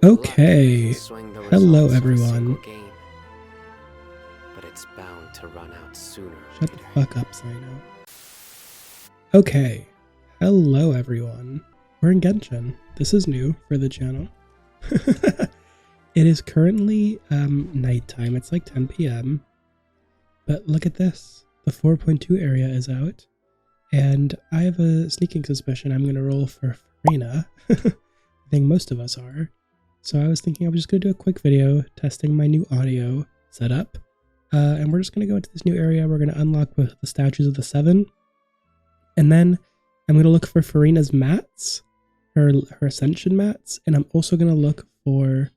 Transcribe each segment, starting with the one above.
Okay, hello everyone. But it's bound to run out sooner or Shut the later. fuck up, Sino. Okay, hello everyone. We're in Genshin. This is new for the channel. It is currently nighttime. It's like 10 p.m. But look at this. The 4.2 area is out. And I have a sneaking suspicion I'm going to roll for Furina. I think most of us are. So I was thinking I was just going to do a quick video testing my new audio setup. And we're just going to go into this new area. We're going to unlock both the statues of the 7. And then I'm going to look for Furina's mats, her ascension mats. And I'm also going to look for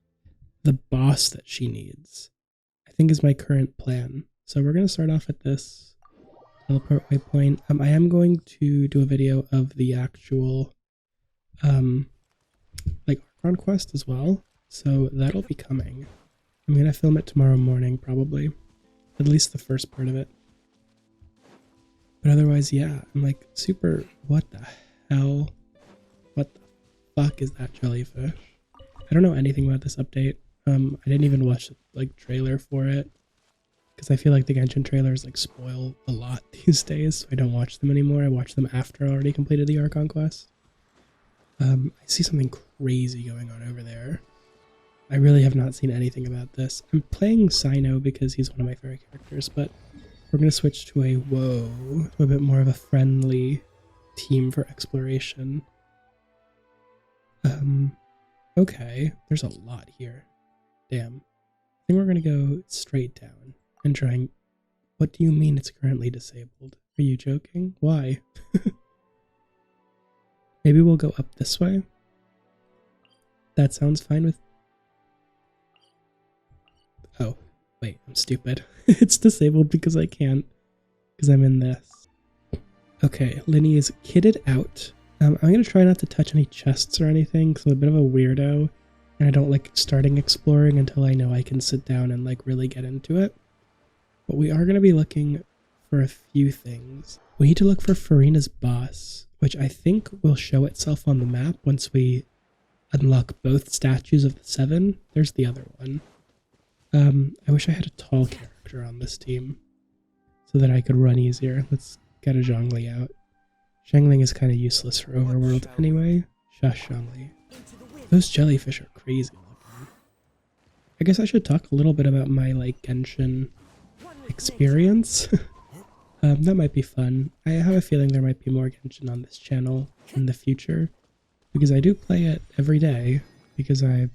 the boss that she needs, I think is my current plan. So we're going to start off at this teleport waypoint. I am going to do a video of the actual like Archon quest as well, so that'll be coming. I'm gonna film it tomorrow morning probably, at least the first part of it. But otherwise, yeah, I'm like super, what the hell, what the fuck is that jellyfish? I don't know anything about this update. I didn't even watch the like trailer for it because I feel like the Genshin trailers like spoil a lot these days, so I don't watch them anymore. I watch them after I already completed the Archon quest. I see something crazy going on over there. I really have not seen anything about this. I'm playing Sino because he's one of my favorite characters, but we're going to switch to a bit more of a friendly team for exploration. Okay, there's a lot here. Damn. I think we're going to go straight down and try and... What do you mean it's currently disabled? Are you joking? Why? Maybe we'll go up this way. That sounds fine with... Oh, wait, I'm stupid. It's disabled because I can't. Because I'm in this. Okay, Linny is kitted out. I'm going to try not to touch any chests or anything because I'm a bit of a weirdo. And I don't like starting exploring until I know I can sit down and like really get into it. But we are going to be looking for a few things. We need to look for Furina's boss, which I think will show itself on the map once we unlock both statues of the 7. There's the other one. I wish I had a tall character on this team so that I could run easier. Let's get a Zhongli out. Zhongling is kind of useless for Overworld anyway. Shush, Zhongli. Those jellyfish are crazy looking. I guess I should talk a little bit about my like Genshin experience. That might be fun. I have a feeling there might be more Genshin on this channel in the future because I do play it every day because I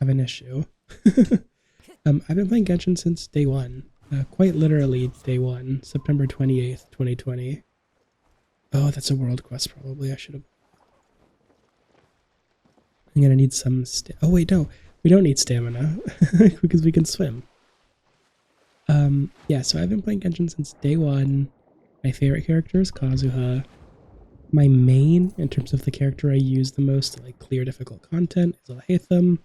have an issue. I've been playing Genshin since day one, quite literally day one, September 28th, 2020. Oh, that's a world quest probably. I should have. I'm gonna need some oh wait, no, we don't need stamina because we can swim. Yeah, so I've been playing Genshin since day one. My favorite character is Kazuha. My main, in terms of the character I use the most to like clear difficult content, is Alhaitham.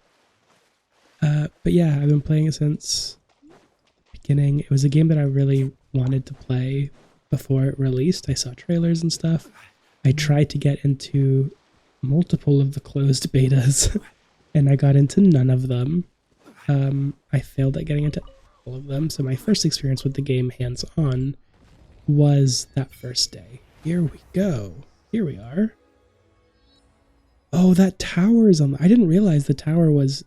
But yeah, I've been playing it since the beginning. It was a game that I really wanted to play before it released. I saw trailers and stuff. I tried to get into multiple of the closed betas, and I got into none of them. I failed at getting into all of them, so my first experience with the game hands-on was that first day. Here we go. Here we are. Oh, that tower is on. I didn't realize the tower was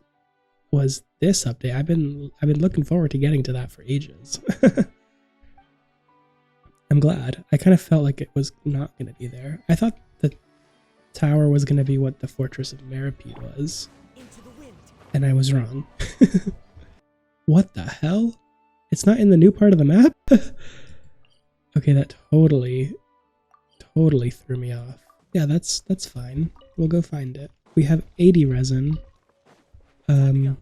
this update. I've been looking forward to getting to that for ages. I'm glad. I kind of felt like it was not going to be there. I thought the tower was going to be what the Fortress of Meripede was, and I was wrong. What the hell? It's not in the new part of the map? Okay, that totally threw me off. Yeah, that's fine. We'll go find it. We have 80 resin. So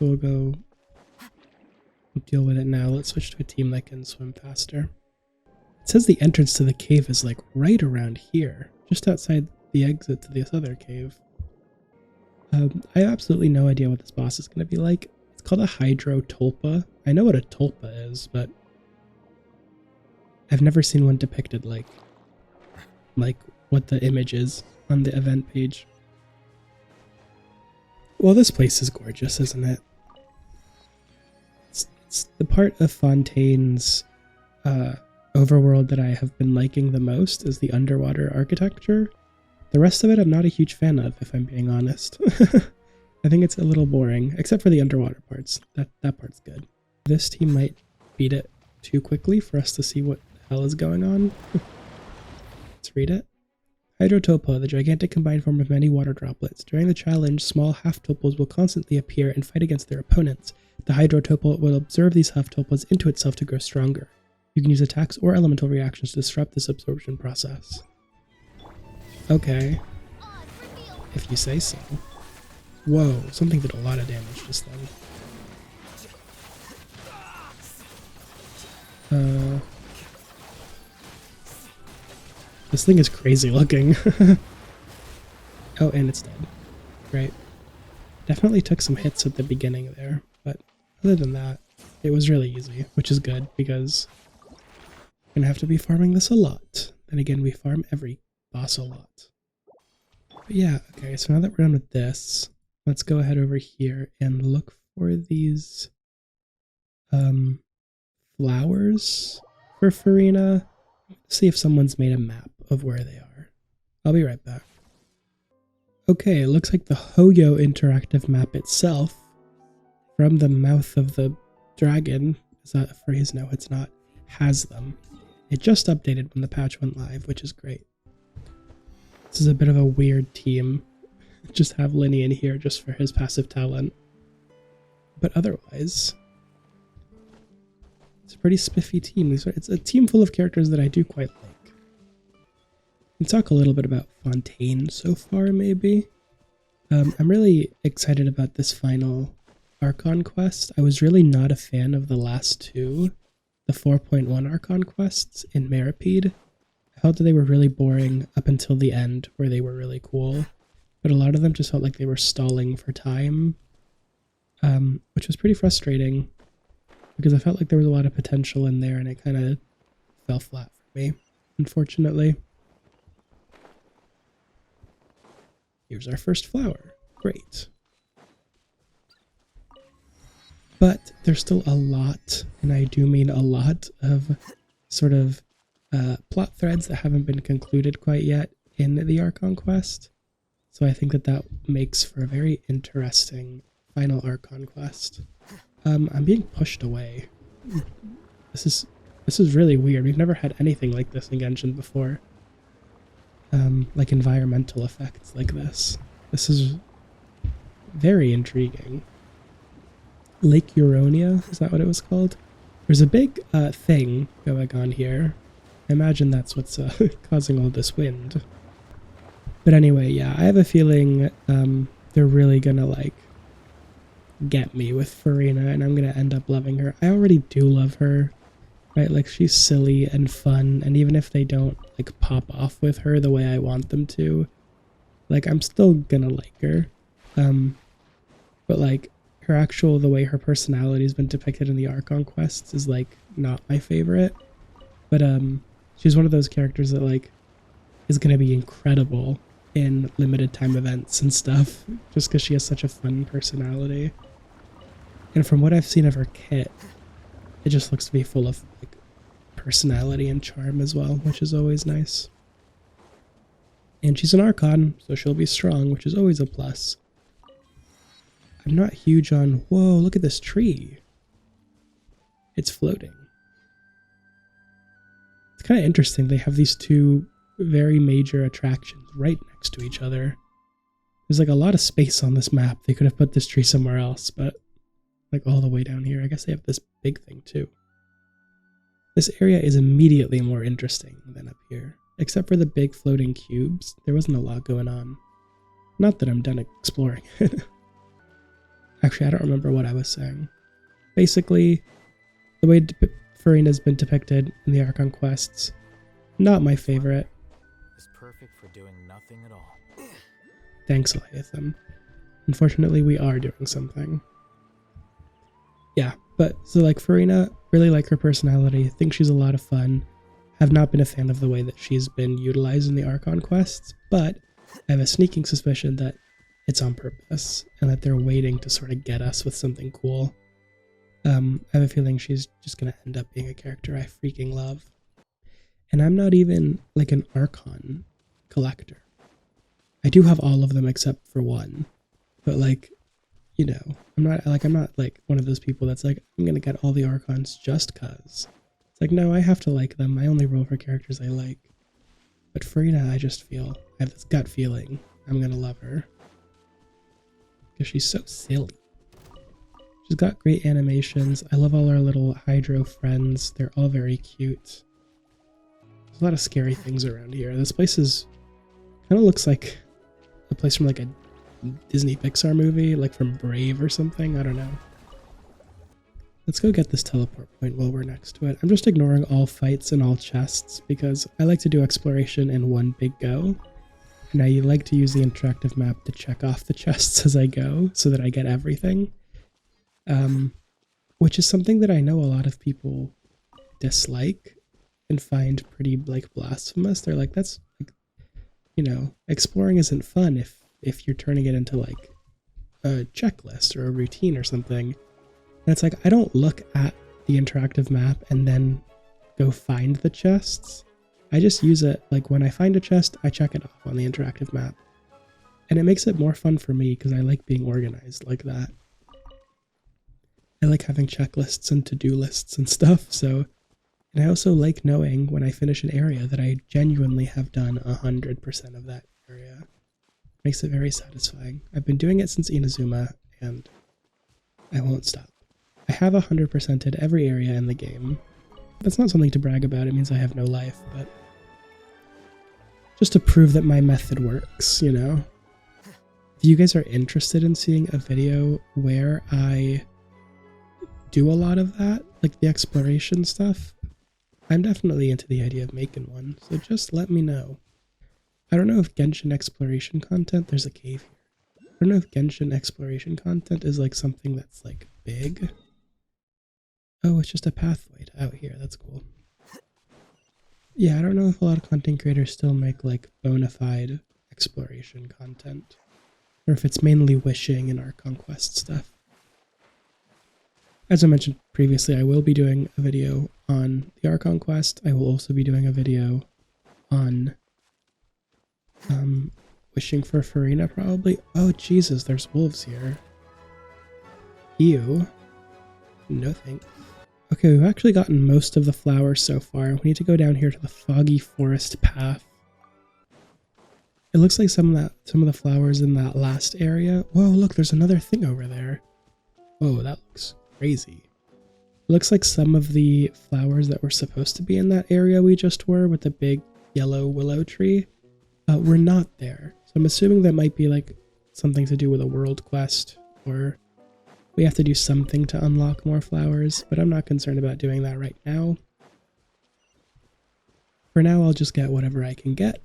we'll go deal with it now. Let's switch to a team that can swim faster. It says the entrance to the cave is like right around here, just outside the exit to this other cave. I have absolutely no idea what this boss is going to be like. It's called a Hydro Tulpa. I know what a Tulpa is, but I've never seen one depicted like what the image is on the event page. Well, this place is gorgeous, isn't it? It's the part of Fontaine's overworld that I have been liking the most is the underwater architecture. The rest of it I'm not a huge fan of, if I'm being honest. I think it's a little boring, except for the underwater parts. That part's good. This team might beat it too quickly for us to see what the hell is going on. Let's read it. Hydrotopo, the gigantic combined form of many water droplets. During the challenge, small half-topos will constantly appear and fight against their opponents. The hydrotopo will absorb these half-topos into itself to grow stronger. You can use attacks or elemental reactions to disrupt this absorption process. Okay. If you say so. Whoa, something did a lot of damage just then. This thing is crazy looking. Oh, and it's dead. Right. Definitely took some hits at the beginning there, but other than that, it was really easy, which is good because I'm gonna have to be farming this a lot. Then again, we farm every boss a lot. But yeah, okay, so now that we're done with this, let's go ahead over here and look for these flowers for Furina. See if someone's made a map of where they are. I'll be right back. Okay, it looks like the Hoyo interactive map itself, from the mouth of the dragon, is that a phrase? No, it's not, has them. It just updated when the patch went live, which is great. This is a bit of a weird team. Just have Linny in here just for his passive talent. But otherwise, it's a pretty spiffy team. It's a team full of characters that I do quite like. We can talk a little bit about Fontaine so far, maybe. I'm really excited about this final Archon quest. I was really not a fan of the last two, the 4.1 Archon quests in Meripede. I felt that they were really boring up until the end, where they were really cool. But a lot of them just felt like they were stalling for time, which was pretty frustrating, because I felt like there was a lot of potential in there, and it kind of fell flat for me, unfortunately. Here's our first flower. Great. But there's still a lot, and I do mean a lot, of sort of plot threads that haven't been concluded quite yet in the Archon quest. So I think that makes for a very interesting final Archon quest. I'm being pushed away. This is really weird. We've never had anything like this in Genshin before. Like environmental effects like this. This is very intriguing. Lake Euronia, is that what it was called? There's a big thing going on here. I imagine that's what's causing all this wind. But anyway, yeah, I have a feeling they're really gonna like get me with Furina, and I'm gonna end up loving her. I already do love her, right? Like, she's silly and fun, and even if they don't like pop off with her the way I want them to, like, I'm still gonna like her. But like the way her personality has been depicted in the Archon quests is like not my favorite. But she's one of those characters that like is gonna be incredible in limited time events and stuff, just because she has such a fun personality. And from what I've seen of her kit, it just looks to be full of like personality and charm as well, which is always nice. And she's an Archon, so she'll be strong, which is always a plus. I'm not huge on, whoa, look at this tree. It's floating. It's kind of interesting. They have these two very major attractions right next to each other. There's like a lot of space on this map. They could have put this tree somewhere else, but like all the way down here. I guess they have this big thing too. This area is immediately more interesting than up here. Except for the big floating cubes, there wasn't a lot going on. Not that I'm done exploring it. Actually, I don't remember what I was saying. Basically, the way Furina's been depicted in the Archon quests, not my favorite. Is perfect for doing nothing at all. Thanks, Eliatham. Unfortunately, we are doing something. Yeah, but so like Furina, really like her personality, think she's a lot of fun. Have not been a fan of the way that she's been utilized in the Archon quests, but I have a sneaking suspicion that it's on purpose and that they're waiting to sort of get us with something cool. I have a feeling she's just gonna end up being a character I freaking love. And I'm not even like an Archon collector. I do have all of them except for one. But like, you know, I'm not like one of those people that's like, I'm gonna get all the Archons just cause. It's like, no, I have to like them. I only roll for characters I like. But Furina, I just feel, I have this gut feeling I'm gonna love her. Because she's so silly. She's got great animations. I love all our little Hydro friends. They're all very cute. There's a lot of scary things around here. This place is kind of looks like a place from like a Disney Pixar movie, like from Brave or something. I don't know. Let's go get this teleport point while we're next to it. I'm just ignoring all fights and all chests because I like to do exploration in one big go. And I like to use the interactive map to check off the chests as I go so that I get everything. Which is something that I know a lot of people dislike and find pretty like blasphemous. They're like, that's like, you know, exploring isn't fun if you're turning it into like a checklist or a routine or something. And it's like, I don't look at the interactive map and then go find the chests. I just use it, like when I find a chest, I check it off on the interactive map. And it makes it more fun for me because I like being organized like that. I like having checklists and to-do lists and stuff, so... And I also like knowing when I finish an area that I genuinely have done 100% of that area. Makes it very satisfying. I've been doing it since Inazuma, and I won't stop. I have 100%ed every area in the game. That's not something to brag about, it means I have no life, but... just to prove that my method works, you know? If you guys are interested in seeing a video where I do a lot of that, like the exploration stuff, I'm definitely into the idea of making one, so just let me know. I don't know if Genshin exploration content, there's a cave here. I don't know if Genshin exploration content is like something that's like big. Oh, it's just a pathway to out here, that's cool. Yeah, I don't know if a lot of content creators still make like bona fide exploration content, or if it's mainly wishing and our conquest stuff. As I mentioned previously, I will be doing a video on the Archon quest. I will also be doing a video on wishing for Furina, probably. Oh, Jesus, there's wolves here. Ew. No thanks. Okay, we've actually gotten most of the flowers so far. We need to go down here to the foggy forest path. It looks like some of the flowers in that last area. Whoa, look, there's another thing over there. Whoa, that looks crazy. It looks like some of the flowers that were supposed to be in that area we just were with the big yellow willow tree were not there. So I'm assuming that might be like something to do with a world quest, or we have to do something to unlock more flowers, but I'm not concerned about doing that right now. For now, I'll just get whatever I can get,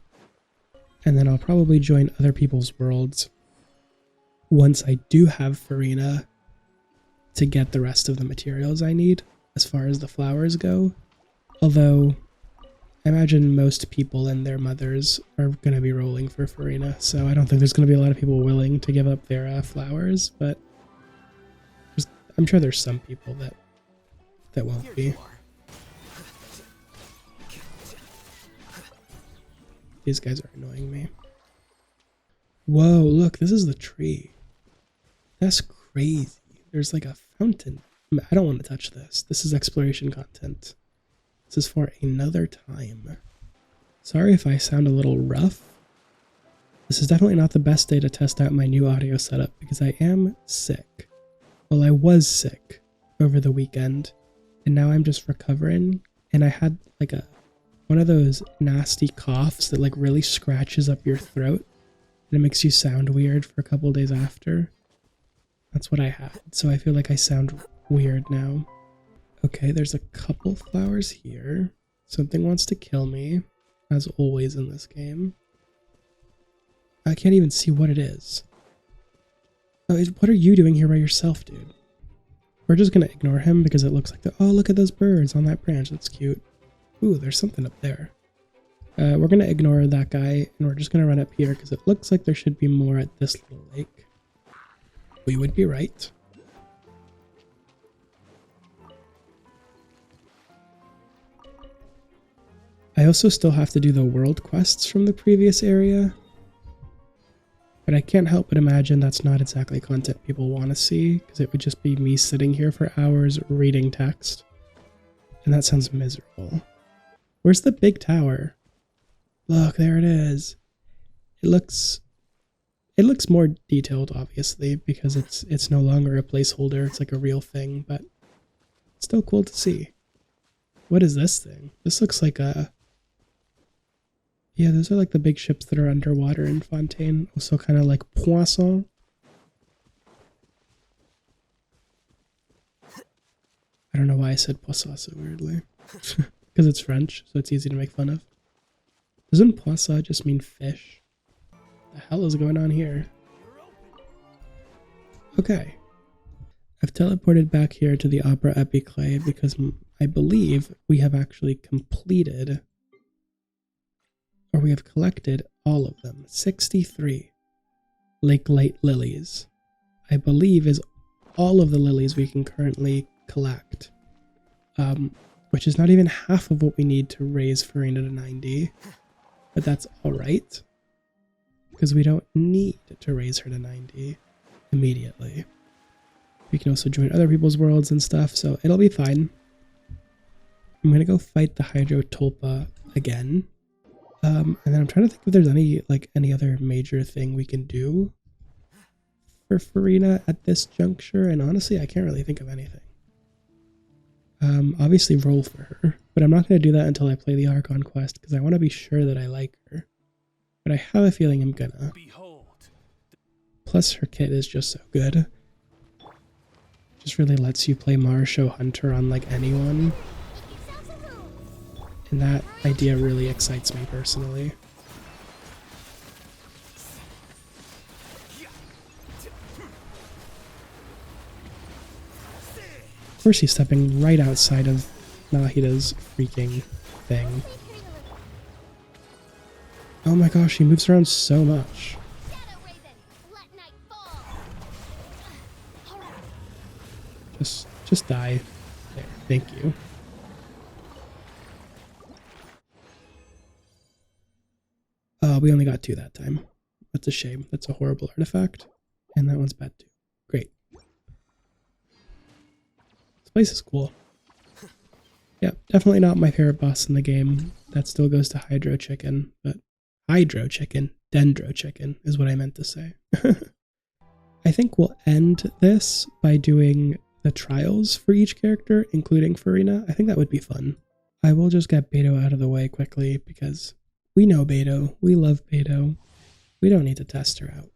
and then I'll probably join other people's worlds once I do have Furina to get the rest of the materials I need as far as the flowers go. Although, I imagine most people and their mothers are going to be rolling for Furina, so I don't think there's going to be a lot of people willing to give up their flowers, but I'm sure there's some people that won't be. These guys are annoying me. Whoa, look, this is the tree. That's crazy. There's like a fountain. I don't want to touch this. This is exploration content. This is for another time. Sorry if I sound a little rough. This is definitely not the best day to test out my new audio setup because I am sick. Well, I was sick over the weekend, and now I'm just recovering, and I had like one of those nasty coughs that like really scratches up your throat, and it makes you sound weird for a couple days after. That's what I had, so I feel like I sound weird now. Okay, there's a couple flowers here. Something wants to kill me, as always in this game. I can't even see what it is. What are you doing here by yourself, dude? We're just gonna ignore him because it looks like oh, look at those birds on that branch. That's cute. Ooh, there's something up there. We're going to ignore that guy, and we're just going to run up here because it looks like there should be more at this little lake. We would be right. I also still have to do the world quests from the previous area. But I can't help but imagine that's not exactly content people want to see, because it would just be me sitting here for hours reading text. And that sounds miserable. Where's the big tower? Look, there it is. It looks more detailed, obviously, because it's no longer a placeholder. It's like a real thing, but it's still cool to see. What is this thing? This looks like a... Yeah, those are like the big ships that are underwater in Fontaine. Also kind of like Poisson. I don't know why I said Poisson so weirdly. Because it's French, so it's easy to make fun of. Doesn't Poisson just mean fish? What the hell is going on here? Okay. I've teleported back here to the Opera Epiclé because I believe we have actually completed... or we have collected all of them. 63 Lake Light lilies, I believe, is all of the lilies we can currently collect. Which is not even half of what we need to raise Furina to 90. But that's alright. Because we don't need to raise her to 90 immediately. We can also join other people's worlds and stuff, so it'll be fine. I'm gonna go fight the Hydro Tulpa again. And then I'm trying to think if there's any other major thing we can do for Furina at this juncture, and honestly, I can't really think of anything. Obviously roll for her, but I'm not going to do that until I play the Archon quest, because I want to be sure that I like her. But I have a feeling I'm gonna. Plus, her kit is just so good. Just really lets you play Marshall Hunter on, like, anyone. And that idea really excites me personally. Of course he's stepping right outside of Nahida's freaking thing. Oh my gosh, he moves around so much. Just die. There, thank you. We only got 2 that time. That's a shame. That's a horrible artifact. And that one's bad too. Great. This place is cool. Yeah, definitely not my favorite boss in the game. That still goes to Hydro Chicken, but Hydro Chicken, Dendro Chicken is what I meant to say. I think we'll end this by doing the trials for each character, including Furina. I think that would be fun. I will just get Beto out of the way quickly because we know Beto. We love Beto. We don't need to test her out.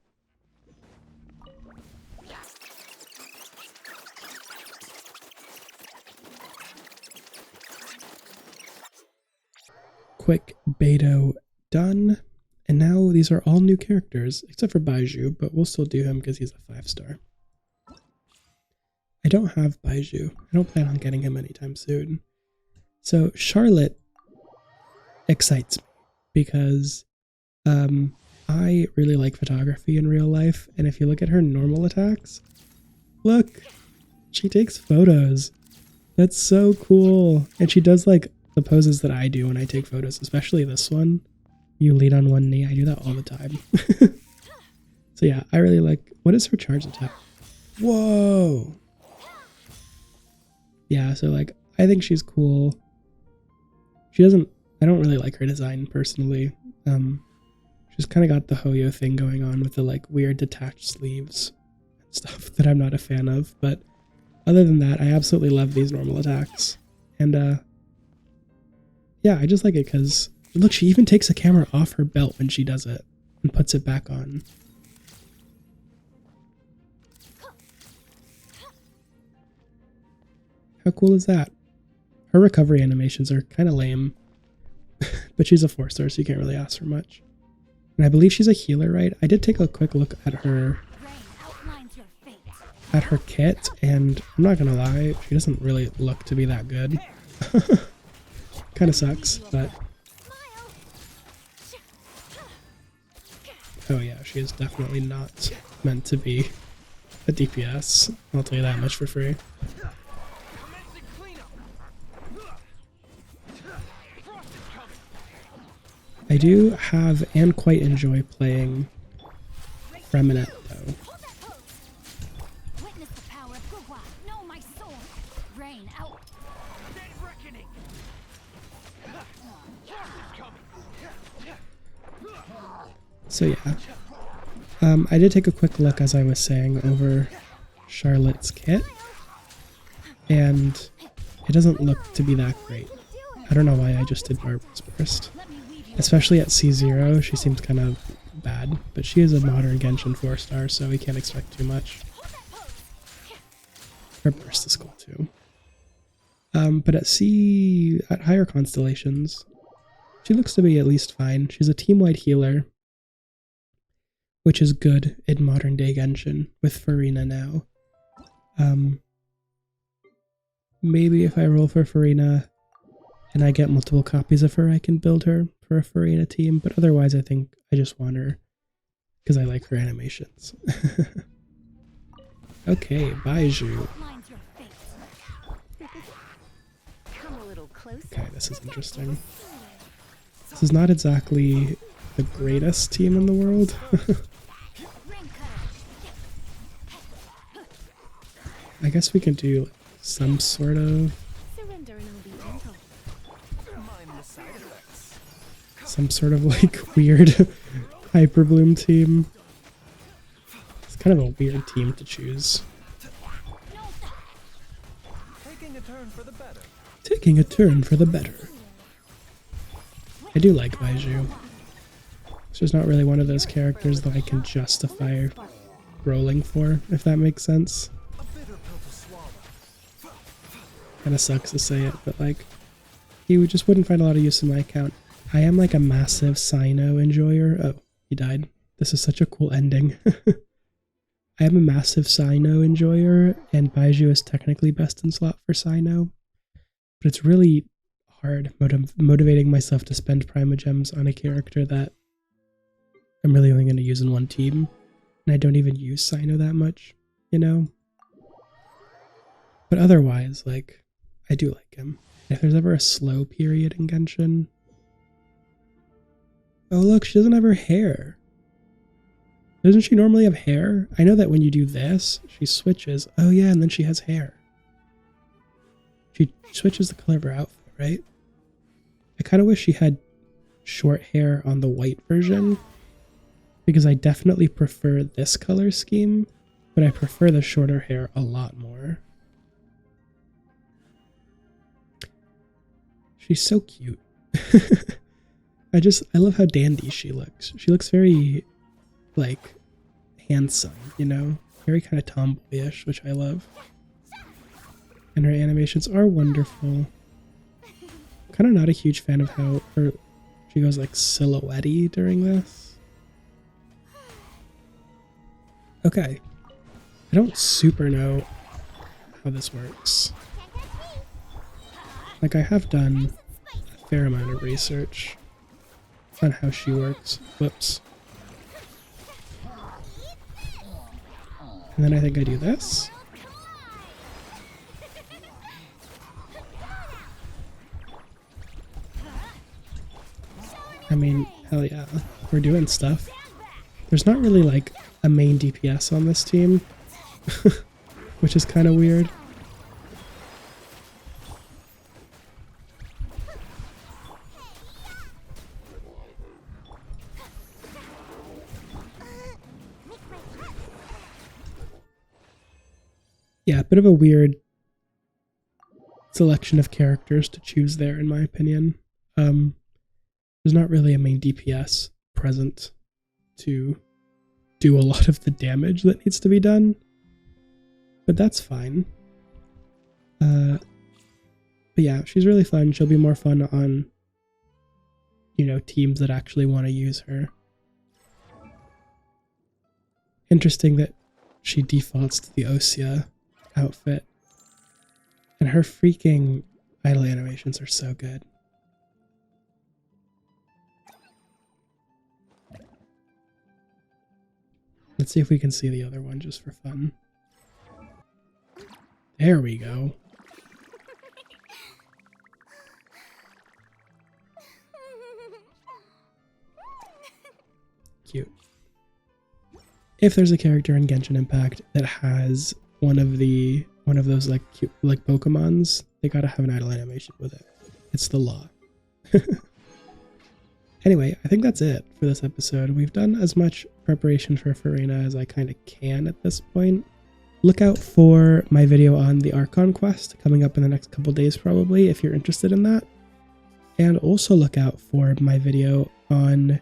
Quick Beto done. And now these are all new characters, except for Baiju, but we'll still do him because he's a 5-star. I don't have Baiju. I don't plan on getting him anytime soon. So Charlotte excites me because I really like photography in real life, and if you look at her normal attacks, look, she takes photos. That's so cool. And she does like the poses that I do when I take photos, especially this one. You lead on one knee. I do that all the time. So yeah, I really like... What is her charge attack? Whoa! Yeah, so like, I think she's cool. She doesn't... I don't really like her design, personally. She's kind of got the Hoyo thing going on with the like weird detached sleeves and stuff that I'm not a fan of. But other than that, I absolutely love these normal attacks. And yeah, I just like it because... Look, she even takes the camera off her belt when she does it and puts it back on. How cool is that? Her recovery animations are kind of lame, but she's a 4-star, so you can't really ask for much. And I believe she's a healer, right? I did take a quick look at her kit, and I'm not gonna lie, she doesn't really look to be that good. Kind of sucks, but Oh yeah, she is definitely not meant to be a DPS. I'll tell you that much for free. I do have and quite enjoy playing Remnant though. Witness the power of Gugwa. Know my soul. Rain out. So yeah. I did take a quick look, as I was saying, over Charlotte's kit, and it doesn't look to be that great. I don't know why I just did Barbara's Burst. Especially at C0, she seems kind of bad, but she is a modern Genshin 4-star, so we can't expect too much. Her Burst is cool too. But at higher constellations, she looks to be at least fine. She's a team-wide healer, which is good in modern day Genshin with Furina now. Maybe if I roll for Furina and I get multiple copies of her, I can build her for a Furina team, but otherwise I think I just want her because I like her animations. Okay, Baiju. Okay, this is interesting. This is not exactly the greatest team in the world. I guess we can do some sort of like weird Hyperbloom team. It's kind of a weird team to choose. Taking a turn for the better. I do like Baiju. It's just not really one of those characters that I can justify rolling for, if that makes sense. Kinda sucks to say it, but like, you just wouldn't find a lot of use in my account. I am like a massive Sino enjoyer. Oh, he died. This is such a cool ending. I am a massive Sino enjoyer, and Baiju is technically best in slot for Sino. But it's really hard motivating myself to spend Primogems on a character that I'm really only going to use in one team. And I don't even use Sino that much, you know? But otherwise, like, I do like him. If there's ever a slow period in Genshin... Oh look, she doesn't have her hair. Doesn't she normally have hair? I know that when you do this, she switches. Oh yeah, and then she has hair. She switches the color of her outfit, right? I kind of wish she had short hair on the white version, because I definitely prefer this color scheme, but I prefer the shorter hair a lot more. She's so cute. I love how dandy she looks. She looks very, like, handsome, you know? Very kind of tomboyish, which I love. And her animations are wonderful. Kind of not a huge fan of how she goes, like, silhouette-y during this. Okay. I don't super know how this works. Like, I have done a fair amount of research on how she works. Whoops. And then I think I do this. I mean, hell yeah. We're doing stuff. There's not really, like, a main DPS on this team, which is kind of weird. Yeah, a bit of a weird selection of characters to choose there, in my opinion. There's not really a main DPS present to do a lot of the damage that needs to be done, but that's fine. But yeah, she's really fun. She'll be more fun on, you know, teams that actually want to use her. Interesting that she defaults to the Osea outfit. And her freaking idle animations are so good. Let's see if we can see the other one just for fun. There we go. Cute. If there's a character in Genshin Impact that has one of those like cute like Pokemons, they gotta have an idle animation with it. It's the law. Anyway, I think that's it for this episode. We've done as much preparation for Furina as I kind of can at this point. Look out for my video on the Archon quest coming up in the next couple days probably, if you're interested in that. And also look out for my video on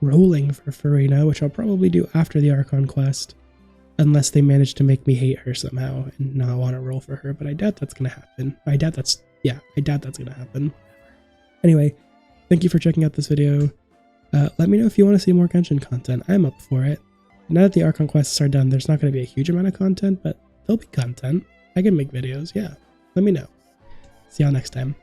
rolling for Furina, which I'll probably do after the Archon quest, unless they manage to make me hate her somehow and not want to roll for her, but I doubt that's going to happen. I doubt that's going to happen. Anyway, thank you for checking out this video. Let me know if you want to see more Genshin content. I'm up for it. Now that the Archon quests are done, there's not going to be a huge amount of content, but there'll be content. I can make videos, yeah. Let me know. See y'all next time.